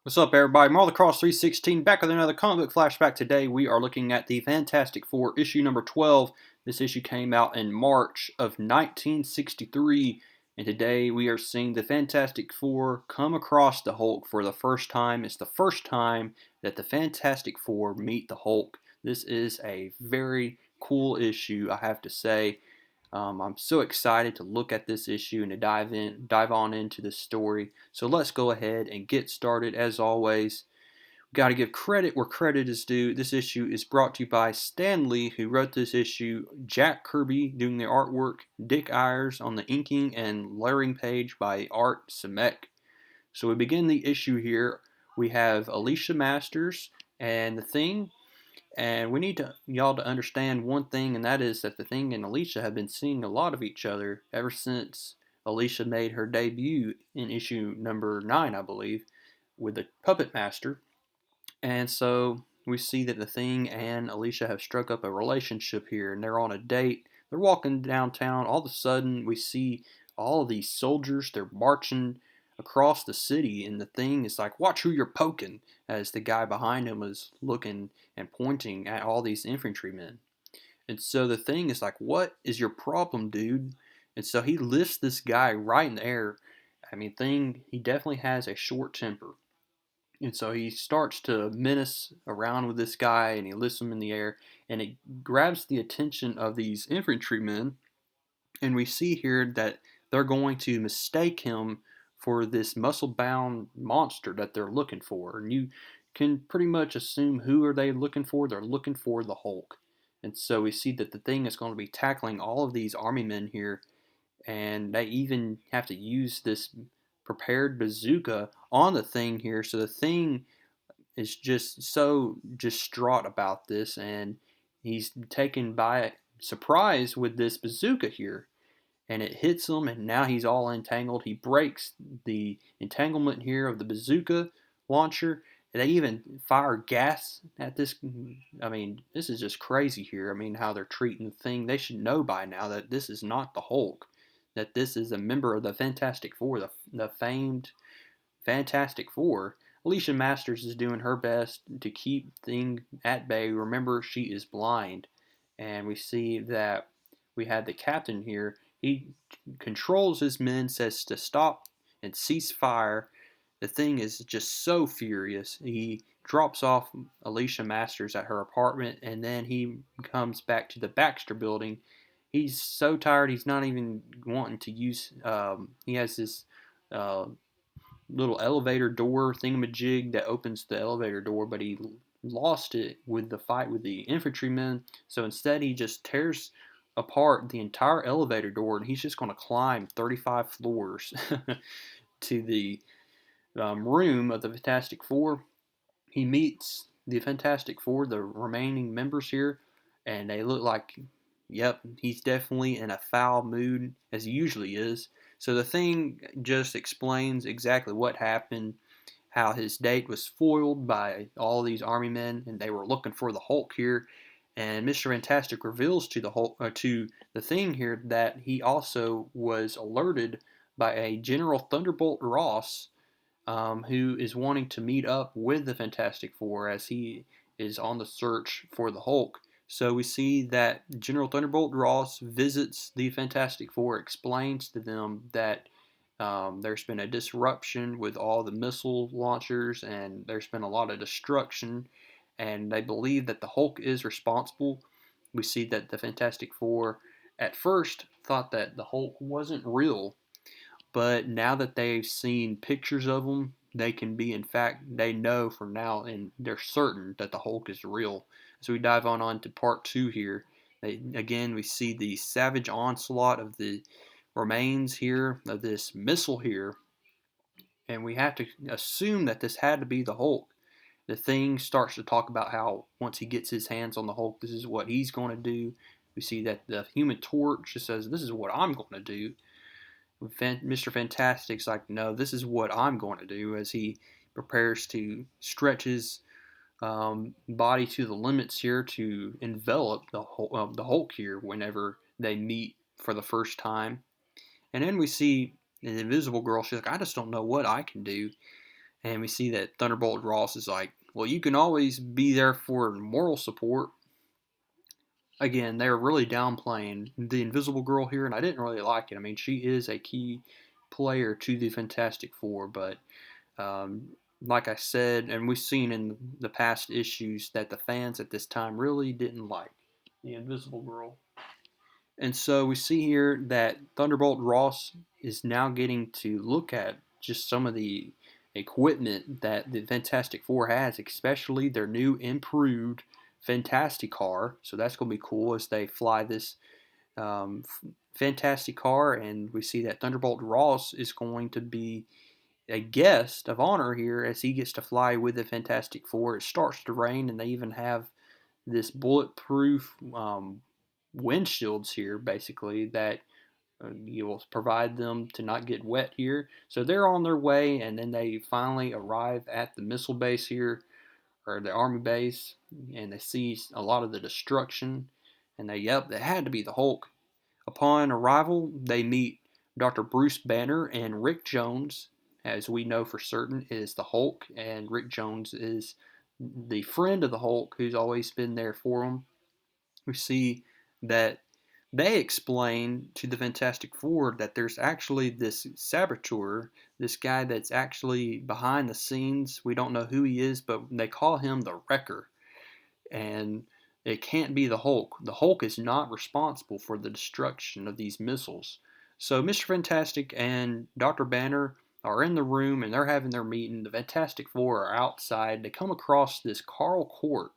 What's up, everybody? Marvel Cross 316 back with another comic book flashback. Today we are looking at the Fantastic Four issue number 12. This issue came out in March of 1963, and today we are seeing the Fantastic Four come across the Hulk for the first time. It's the first time that the Fantastic Four meet the Hulk. This is a very cool issue, I have to say. I'm so excited to look at this issue and to dive on into the story. So let's go ahead and get started. As always, we've got to give credit where credit is due. This issue is brought to you by Stan Lee, who wrote this issue, Jack Kirby doing the artwork, Dick Ayers on the inking, and lettering page by Art Simek. So we begin the issue here. We have Alicia Masters and the Thing, and we need y'all to understand one thing, and that is that the Thing and Alicia have been seeing a lot of each other ever since Alicia made her debut in issue number 9, I believe, with the Puppet Master. And so we see that the Thing and Alicia have struck up a relationship here, and they're on a date. They're walking downtown. All of a sudden, we see all of these soldiers. They're marching across the city, and the Thing is like, "Watch who you're poking," as the guy behind him is looking and pointing at all these infantrymen. And so the Thing is like, "What is your problem, dude?" And so he lifts this guy right in the air. I mean, Thing, he definitely has a short temper. And so he starts to menace around with this guy, and he lifts him in the air, and it grabs the attention of these infantrymen. And we see here that they're going to mistake him for this muscle-bound monster that they're looking for. And you can pretty much assume who are they looking for. They're looking for the Hulk. And so we see that the Thing is going to be tackling all of these army men here, and they even have to use this prepared bazooka on the Thing here. So the Thing is just so distraught about this, and he's taken by surprise with this bazooka here, and it hits him, and now he's all entangled. He breaks the entanglement here of the bazooka launcher. They even fire gas at this. I mean, this is just crazy here. I mean, how they're treating the Thing. They should know by now that this is not the Hulk, that this is a member of the Fantastic Four, the famed Fantastic Four. Alicia Masters is doing her best to keep Thing at bay. Remember, she is blind. And we see that we had the captain here. He controls his men, says to stop and cease fire. The Thing is just so furious. He drops off Alicia Masters at her apartment, and then he comes back to the Baxter building. He's so tired, he's not even wanting to use. He has this uh, little elevator door thingamajig that opens the elevator door, but he lost it with the fight with the infantrymen. So instead, he just tears apart the entire elevator door, and he's just going to climb 35 floors to the room of the Fantastic Four. He meets the Fantastic Four, the remaining members here, and they look like, yep, he's definitely in a foul mood, as he usually is. So the Thing just explains exactly what happened, how his date was foiled by all these army men, and they were looking for the Hulk here. And Mr. Fantastic reveals to to the Thing here that he also was alerted by a General Thunderbolt Ross, who is wanting to meet up with the Fantastic Four as he is on the search for the Hulk. So we see that General Thunderbolt Ross visits the Fantastic Four, explains to them that there's been a disruption with all the missile launchers, and there's been a lot of destruction, and they believe that the Hulk is responsible. We see that the Fantastic Four at first thought that the Hulk wasn't real, but now that they've seen pictures of them, they can be, in fact, they know from now, and they're certain that the Hulk is real. So we dive on to part two here. Again, we see the savage onslaught of the remains here of this missile here, and we have to assume that this had to be the Hulk. The Thing starts to talk about how once he gets his hands on the Hulk, this is what he's going to do. We see that the Human Torch just says, "This is what I'm going to do." Mr. Fantastic's like, "No, this is what I'm going to do," as he prepares to stretch his body to the limits here to envelop the Hulk here whenever they meet for the first time. And then we see the Invisible Girl. She's like, "I just don't know what I can do." And we see that Thunderbolt Ross is like, well, you can always be there for moral support. Again, they're really downplaying the Invisible Girl here, and I didn't really like it. I mean, she is a key player to the Fantastic Four, but um, like I said, and we've seen in the past issues that the fans at this time really didn't like the Invisible Girl. And so we see here that Thunderbolt Ross is now getting to look at just some of the equipment that the Fantastic Four has, especially their new improved Fantastic car. So that's going to be cool as they fly this um, Fantastic car, and we see that Thunderbolt Ross is going to be a guest of honor here as he gets to fly with the Fantastic Four. It starts to rain, and they even have this bulletproof windshields here, basically, that you will provide them to not get wet here. So they're on their way, and then they finally arrive at the missile base here, or the army base, and they see a lot of the destruction, and yep, that had to be the Hulk. Upon arrival, they meet Dr. Bruce Banner and Rick Jones, as we know for certain is the Hulk, and Rick Jones is the friend of the Hulk who's always been there for him. We see that they explain to the Fantastic Four that there's actually this saboteur, this guy that's actually behind the scenes. We don't know who he is, but they call him the Wrecker. And it can't be the Hulk. The Hulk is not responsible for the destruction of these missiles. So Mr. Fantastic and Dr. Banner are in the room and they're having their meeting. The Fantastic Four are outside. They come across this Carl Court,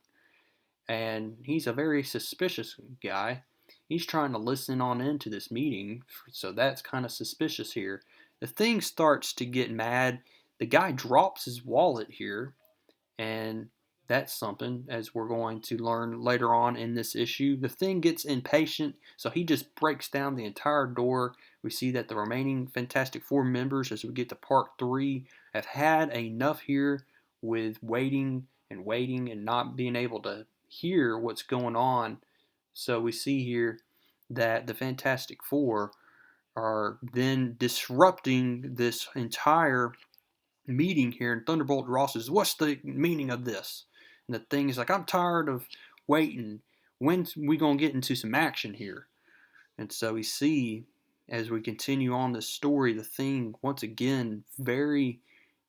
and he's a very suspicious guy. He's trying to listen on into this meeting, so that's kind of suspicious here. The thing starts to get mad. The guy drops his wallet here, and that's something, as we're going to learn later on in this issue. The Thing gets impatient, so he just breaks down the entire door. We see that the remaining Fantastic Four members, as we get to part 3, have had enough here with waiting and not being able to hear what's going on. So we see here that the Fantastic Four are then disrupting this entire meeting here, and Thunderbolt Ross says, "What's the meaning of this?" And the Thing is like, "I'm tired of waiting. When's we gonna get into some action here?" And so we see, as we continue on this story, the Thing once again very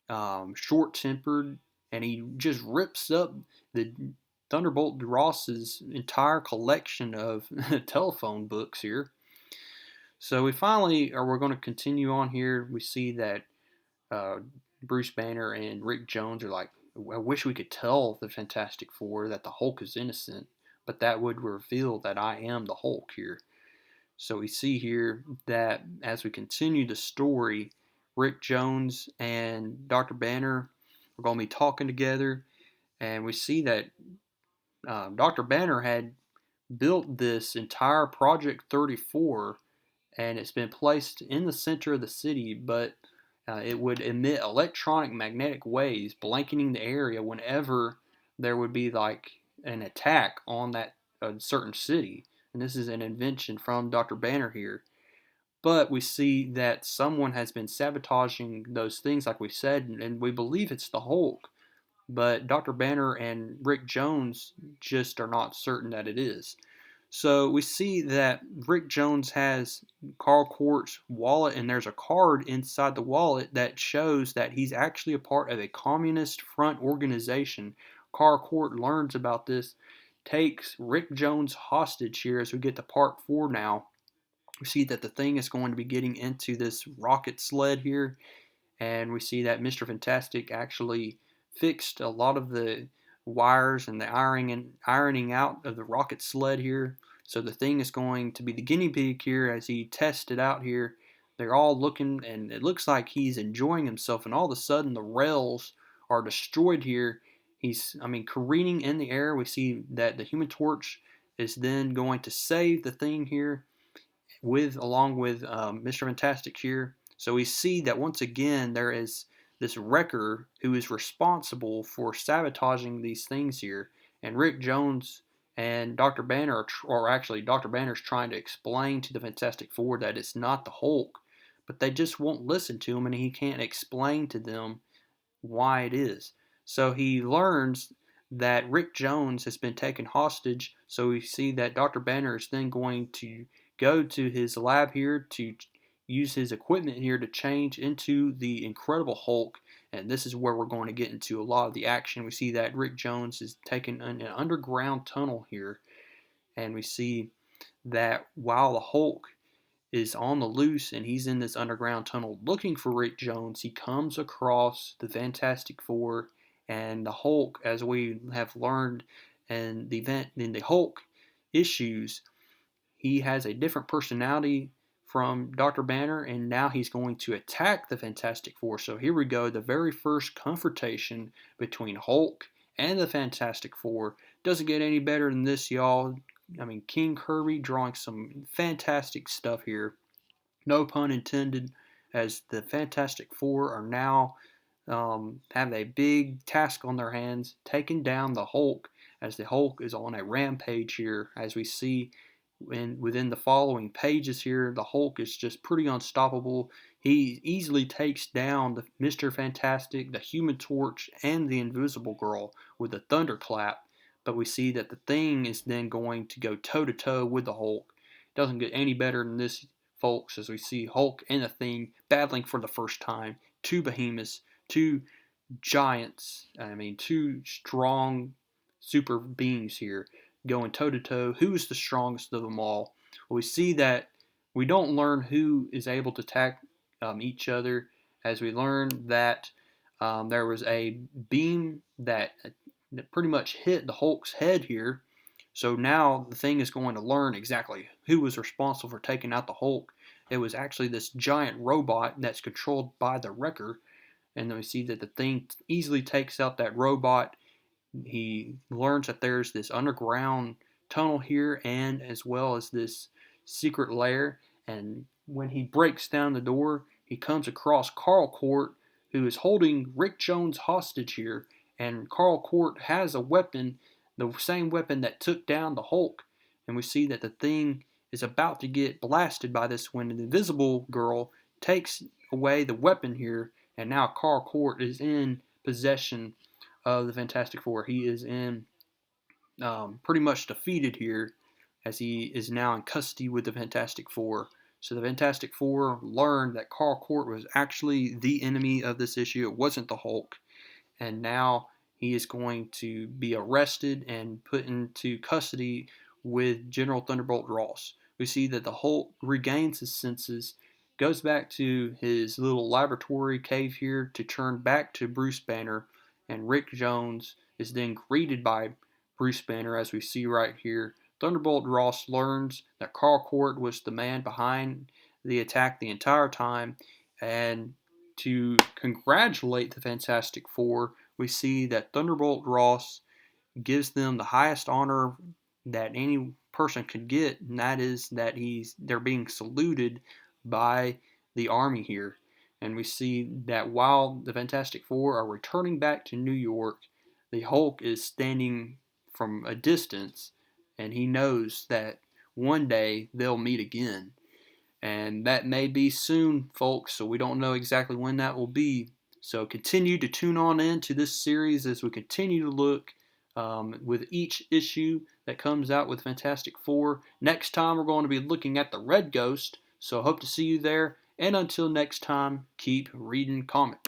short-tempered, and he just rips up the Thunderbolt Ross's entire collection of telephone books here. So we're going to continue on here. We see that uh, Bruce Banner and Rick Jones are like, I wish we could tell the Fantastic Four that the Hulk is innocent, but that would reveal that I am the Hulk here. So we see here that as we continue the story, Rick Jones and Dr. Banner are going to be talking together, and we see that Dr. Banner had built this entire Project 34, and it's been placed in the center of the city, but it would emit electronic magnetic waves, blanketing the area whenever there would be like an attack on that certain city. And this is an invention from Dr. Banner here. But we see that someone has been sabotaging those things, like we said, and we believe it's the Hulk. But Dr. Banner and Rick Jones just are not certain that it is. So we see that Rick Jones has Carl Court's wallet, and there's a card inside the wallet that shows that he's actually a part of a communist front organization. Carl Court learns about this, takes Rick Jones hostage here as we get to part 4 now. We see that the Thing is going to be getting into this rocket sled here, and we see that Mr. Fantastic actually fixed a lot of the wires and the ironing out of the rocket sled here. So the Thing is going to be the guinea pig here as he tests it out here. They're all looking, and it looks like he's enjoying himself, and all of a sudden the rails are destroyed here. Careening in the air. We see that the Human Torch is then going to save the Thing here along with Mr. Fantastic here. So we see that once again there is this wrecker who is responsible for sabotaging these things here, and Rick Jones and Dr. Banner, or actually Dr. Banner's trying to explain to the Fantastic Four that it's not the Hulk, but they just won't listen to him, and he can't explain to them why it is. So he learns that Rick Jones has been taken hostage. So we see that Dr. Banner is then going to go to his lab here to use his equipment here to change into the Incredible Hulk. And this is where we're going to get into a lot of the action. We see that Rick Jones is taken in an underground tunnel here. And we see that while the Hulk is on the loose and he's in this underground tunnel looking for Rick Jones, he comes across the Fantastic Four and the Hulk, as we have learned in the Hulk issues. He has a different personality from Dr. Banner, and now he's going to attack the Fantastic Four. So here we go, the very first confrontation between Hulk and the Fantastic Four. Doesn't get any better than this, y'all. I mean, King Kirby drawing some fantastic stuff here. No pun intended, as the Fantastic Four are now have a big task on their hands, taking down the Hulk, as the Hulk is on a rampage here. As we see within the following pages here, the Hulk is just pretty unstoppable. He easily takes down the Mr. Fantastic, the Human Torch, and the Invisible Girl with a thunderclap. But we see that the Thing is then going to go toe-to-toe with the Hulk. It doesn't get any better than this, folks, as we see Hulk and the Thing battling for the first time. Two behemoths, two giants, two strong super beings here going toe to toe. Who is the strongest of them all? Well, we see that we don't learn who is able to attack each other, as we learn that there was a beam that pretty much hit the Hulk's head here. So now the Thing is going to learn exactly who was responsible for taking out the Hulk. It was actually this giant robot that's controlled by the Wrecker. And then we see that the Thing easily takes out that robot. He learns that there's this underground tunnel here, and as well as this secret lair. And when he breaks down the door, he comes across Carl Court, who is holding Rick Jones hostage here. And Carl Court has a weapon, the same weapon that took down the Hulk. And we see that the Thing is about to get blasted by this when the Invisible Girl takes away the weapon here. And now Carl Court is in possession of the Fantastic Four. He is in pretty much defeated here, as he is now in custody with the Fantastic Four. So the Fantastic Four learned that Carl Court was actually the enemy of this issue. It wasn't the Hulk. And now he is going to be arrested and put into custody with General Thunderbolt Ross. We see that the Hulk regains his senses, goes back to his little laboratory cave here to turn back to Bruce Banner, and Rick Jones is then greeted by Bruce Banner, as we see right here. Thunderbolt Ross learns that Carl Court was the man behind the attack the entire time, and to congratulate the Fantastic Four, we see that Thunderbolt Ross gives them the highest honor that any person could get, and that is that they're being saluted by the army here. And we see that while the Fantastic Four are returning back to New York, the Hulk is standing from a distance, and he knows that one day they'll meet again. And that may be soon, folks, so we don't know exactly when that will be. So continue to tune on into this series as we continue to look with each issue that comes out with Fantastic Four. Next time, we're going to be looking at the Red Ghost, so I hope to see you there. And until next time, keep reading comics.